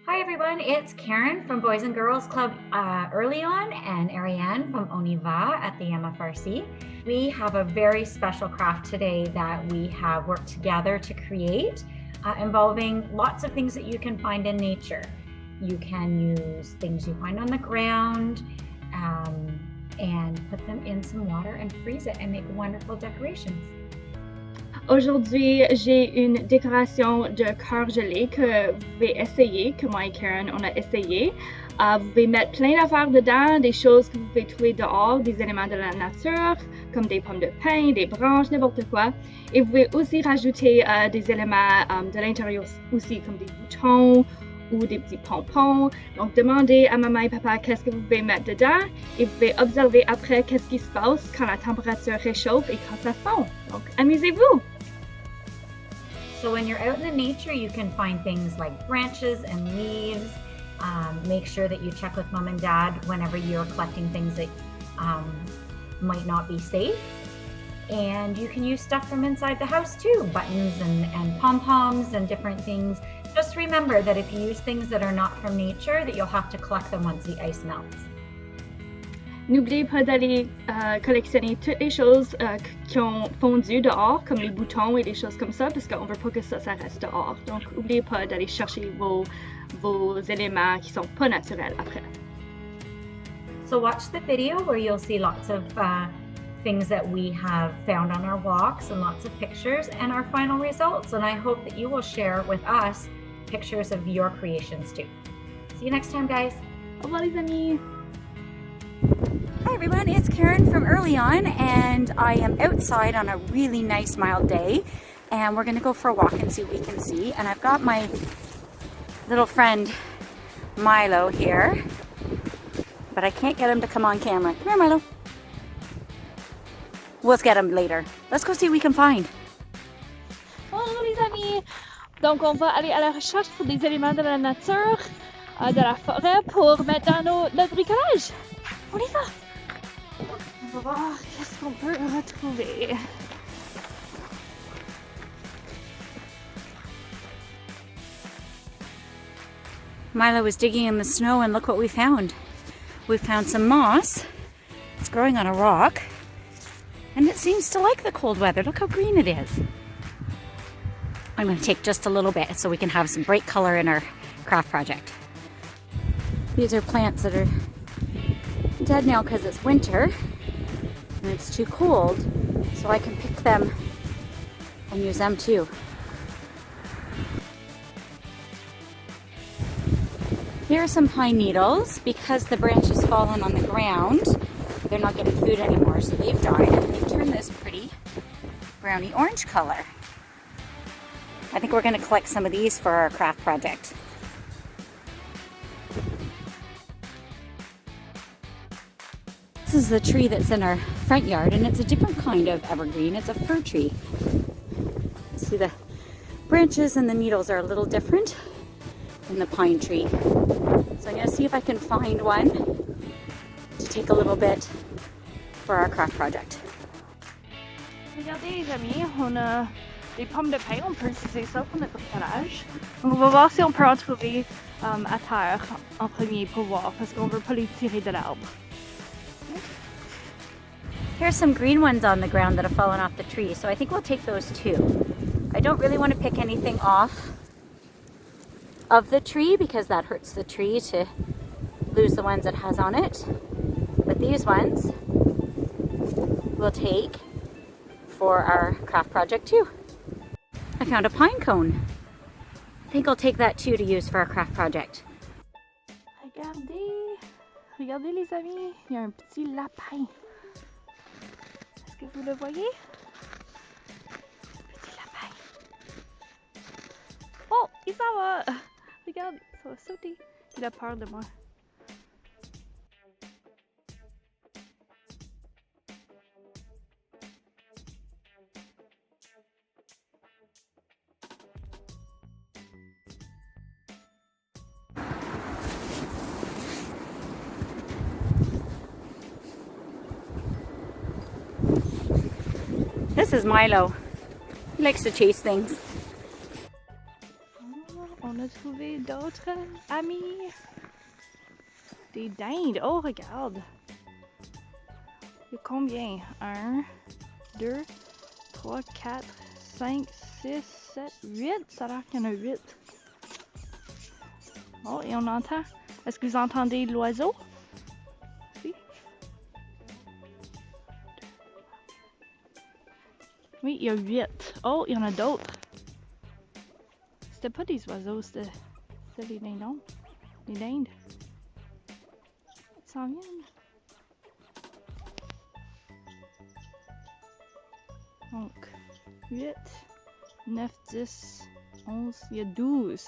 Hi everyone, it's Karen from Boys and Girls Club Early On and Arianne from ONIVA at the MFRC. We have a very special craft today that we have worked together to create involving lots of things that you can find in nature. You can use things you find on the ground and put them in some water and freeze it and make wonderful decorations. Aujourd'hui, j'ai une décoration de cœur gelé que vous pouvez essayer, que moi et Karen on a essayé. Vous pouvez mettre plein d'affaires dedans, des choses que vous pouvez trouver dehors, des éléments de la nature, comme des pommes de pin, des branches, n'importe quoi. Et vous pouvez aussi rajouter des éléments de l'intérieur aussi, comme des boutons ou des petits pom-poms. Donc, demandez à maman et papa qu'est-ce que vous pouvez mettre dedans et vous pouvez observer après qu'est-ce qui se passe quand la température réchauffe et quand ça fond. Donc, amusez-vous! So when you're out in the nature, you can find things like branches and leaves. Make sure that you check with mom and dad whenever you're collecting things that might not be safe. And you can use stuff from inside the house too, buttons and pom-poms and different things. Just remember that if you use things that are not from nature, that you'll have to collect them once the ice melts. N'oubliez pas d'aller collectionner toutes les choses qui ont fondu dehors, comme les boutons et des choses comme ça, parce qu'on ne veut pas que ça reste dehors. Donc, n'oubliez pas d'aller chercher vos éléments qui ne sont pas naturels après. So watch the video where you'll see lots of things that we have found on our walks and lots of pictures and our final results. And I hope that you will share with us pictures of your creations too. See you next time, guys. Au revoir les amis. Hi everyone, it's Karen from Early On and I am outside on a really nice mild day and we're going to go for a walk and see what we can see. And I've got my little friend Milo here, but I can't get him to come on camera. Come here, Milo. We'll get him later. Let's go see what we can find. Bonjour les amis! Donc on va aller à la recherche pour des éléments de la nature, de la forêt pour mettre dans notre bricolage. On y va! On va voir qu'est-ce qu'on peut retrouver. Milo was digging in the snow and look what we found. We found some moss. It's growing on a rock and it seems to like the cold weather. Look how green it is. I'm going to take just a little bit so we can have some bright color in our craft project. These are plants that are dead now because it's winter and it's too cold, so I can pick them and use them too. Here are some pine needles. Because the branch has fallen on the ground, they're not getting food anymore, so they've died and they've turned this pretty browny orange color. I think we're going to collect some of these for our craft project. This is the tree that's in our front yard and it's a different kind of evergreen. It's a fir tree. See, the branches and the needles are a little different than the pine tree. So I'm going to see if I can find one to take a little bit for our craft project. Regardez les amis, on a des pommes de pin, on peut utiliser ça pour notre bricolage. Donc on va voir si on peut en trouver à terre en premier pour voir, parce qu'on ne veut pas les tirer de l'arbre. Here's some green ones on the ground that have fallen off the tree, so I think we'll take those too. I don't really want to pick anything off of the tree because that hurts the tree to lose the ones it has on it. But these ones we'll take for our craft project too. I found a pine cone. I think I'll take that too to use for our craft project. Regardez les amis, il y a un petit lapin. Est-ce que vous le voyez? Petit lapin. Oh, il s'en va! Regarde, ça va sauter. Il a peur de moi. This is Milo. He likes to chase things. On a trouvé d'autres amis? Des dindes. Oh, regarde. Il y a combien? 1, 2, 3, 4, 5, 6, 7, 8. Ça a l'air qu'il y en a 8. Oh, et on entend. Est-ce que vous entendez l'oiseau? Oui. Oui, il y a 8. Oh, il y en a d'autres. C'était pas des oiseaux, c'était les dindons. Les dindes. Ils s'en viennent. Donc, 8, 9, 10, 11, il y a 12.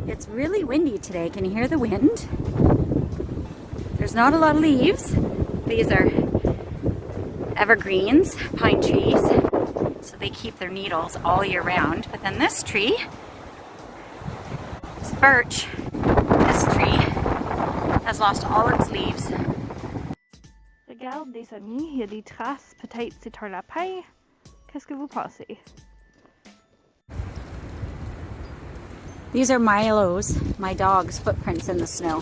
It's really windy today. Can you hear the wind? There's not a lot of leaves. These are evergreens, pine trees, so they keep their needles all year round. But then this tree, this birch, this tree has lost all its leaves. Regarde des amis, il y a des traces, peut-être c'est un lapin. Qu'est-ce que vous pensez? These are Milo's, my dog's footprints in the snow.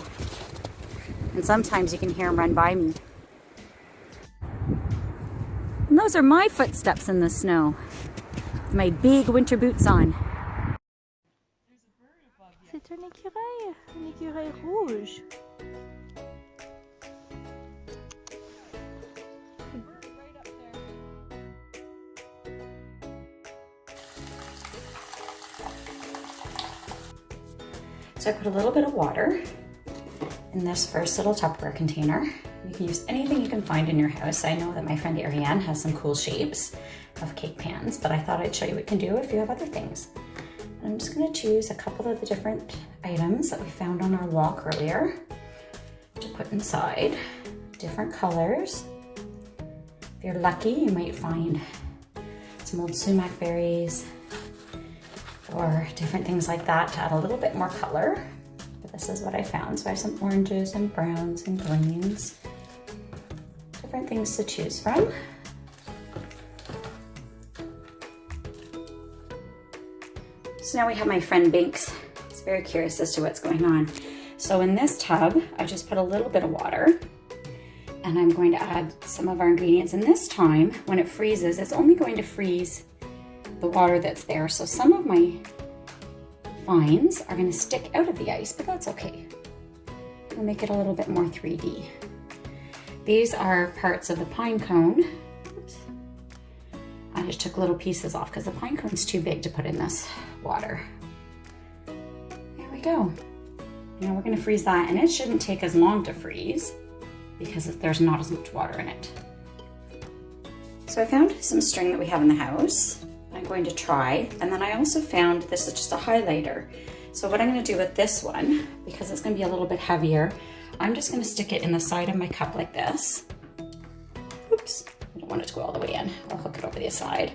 And sometimes you can hear him run by me. And those are my footsteps in the snow. My big winter boots on. C'est un écureuil rouge. So I put a little bit of water in this first little Tupperware container. You can use anything you can find in your house. I know that my friend Arianne has some cool shapes of cake pans, but I thought I'd show you what you can do if you have other things. And I'm just gonna choose a couple of the different items that we found on our walk earlier to put inside. Different colors. If you're lucky, you might find some old sumac berries, or different things like that to add a little bit more color. But this is what I found. So I have some oranges and browns and greens. Different things to choose from. So now we have my friend Binks. He's very curious as to what's going on. So in this tub, I just put a little bit of water, and I'm going to add some of our ingredients. And this time, when it freezes, it's only going to freeze the water that's there. So some of my fines are going to stick out of the ice, but that's okay. We'll make it a little bit more 3D. These are parts of the pine cone. Oops. I just took little pieces off because the pine cone's too big to put in this water. There we go. Now we're going to freeze that, and it shouldn't take as long to freeze because there's not as much water in it. So I found some string that we have in the house. I'm going to try, and then I also found this is just a highlighter. So what I'm going to do with this one, because it's going to be a little bit heavier, I'm just going to stick it in the side of my cup like this. Oops, I don't want it to go all the way in. I'll hook it over the side.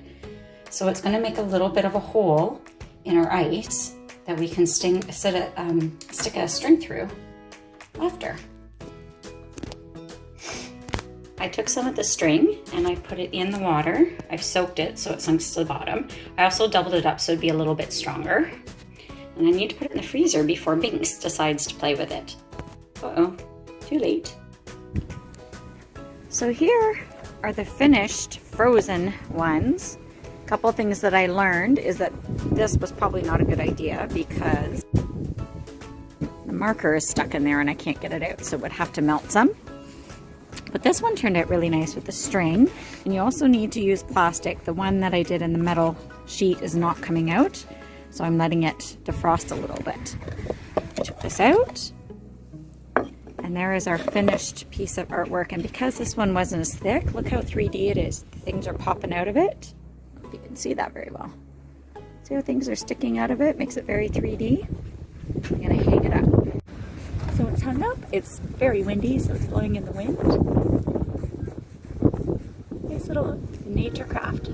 So it's going to make a little bit of a hole in our ice that we can stick a string through after. I took some of the string and I put it in the water. I've soaked it so it sinks to the bottom. I also doubled it up so it'd be a little bit stronger. And I need to put it in the freezer before Binks decides to play with it. Uh-oh, too late. So here are the finished frozen ones. A couple of things that I learned is that this was probably not a good idea because the marker is stuck in there and I can't get it out, so would have to melt some. But this one turned out really nice with the string, and you also need to use plastic. The one that I did in the metal sheet is not coming out, so I'm letting it defrost a little bit. I took this out, And there is our finished piece of artwork. And because this one wasn't as thick, look how 3D it is. Things are popping out of it. I don't know if you can see that very well. See how things are sticking out of it? Makes it very 3D. I'm gonna hang it up. So it's hung up. It's very windy, so it's blowing in the wind. Nice little nature craft.